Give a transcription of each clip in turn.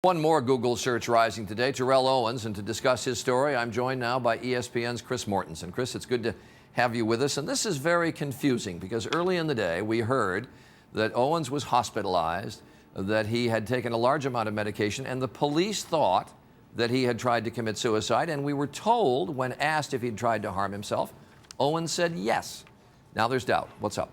One more Google search rising today, Terrell Owens, and to discuss his story, I'm joined now by ESPN's Chris Mortensen. Chris, it's good to have you with us, and this is very confusing because early in the day we heard that Owens was hospitalized, that he had taken a large amount of medication, and the police thought that he had tried to commit suicide, and we were told when asked if he'd tried to harm himself, Owens said yes. Now there's doubt. What's up?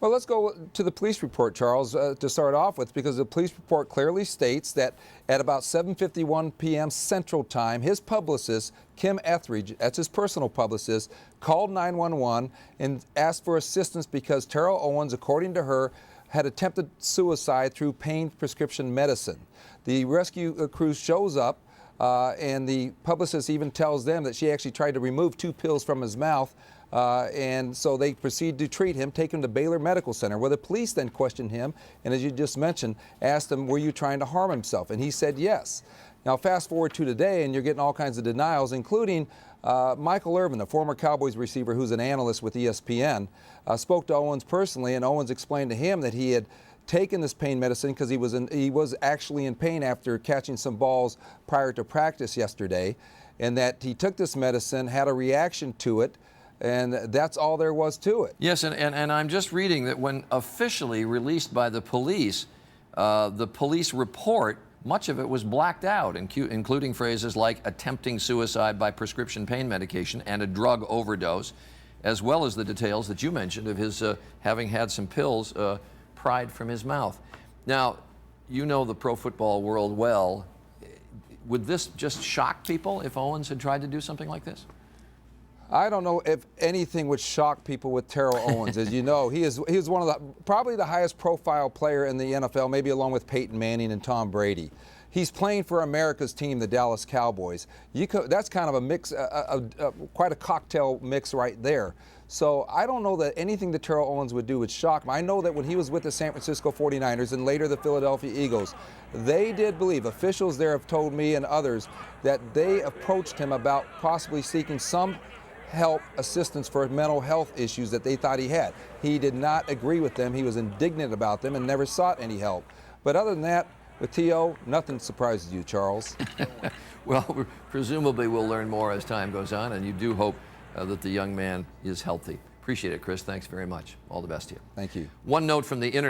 Well, let's go to the police report, Charles, to start off with, because the police report clearly states that at about 7:51 p.m. Central Time, his publicist, Kim Etheridge, that's his personal publicist, called 911 and asked for assistance because Terrell Owens, according to her, had attempted suicide through pain prescription medicine. The rescue crew shows up, and the publicist even tells them that she actually tried to remove 2 pills from his mouth. And so they proceed to treat him, take him to Baylor Medical Center, where the police then questioned him, and as you just mentioned, asked him, were you trying to harm himself? And he said yes. Now fast forward to today, and you're getting all kinds of denials, including Michael Irvin, a former Cowboys receiver who's an analyst with ESPN, spoke to Owens personally, and Owens explained to him that he had taken this pain medicine because he was actually in pain after catching some balls prior to practice yesterday, and that he took this medicine, had a reaction to it, and that's all there was to it. Yes, and I'm just reading that when officially released by the police report, much of it was blacked out, including phrases like attempting suicide by prescription pain medication and a drug overdose, as well as the details that you mentioned of his having had some pills pried from his mouth. Now, you know the pro football world well. Would this just shock people if Owens had tried to do something like this? I don't know if anything would shock people with Terrell Owens. As you know, he is one of probably the highest profile player in the NFL, maybe along with Peyton Manning and Tom Brady. He's playing for America's team, the Dallas Cowboys. That's kind of a mix, quite a cocktail mix right there. So I don't know that anything that Terrell Owens would do would shock him. I know that when he was with the San Francisco 49ers and later the Philadelphia Eagles, they did believe, officials there have told me and others, that they approached him about possibly seeking some help, assistance for mental health issues that they thought he had. He did not agree with them. He was indignant about them and never sought any help. But other than that, with T.O., nothing surprises you, Charles. Well, presumably we'll learn more as time goes on, and you do hope that the young man is healthy. Appreciate it, Chris. Thanks very much. All the best to you. Thank you. One note from the internet.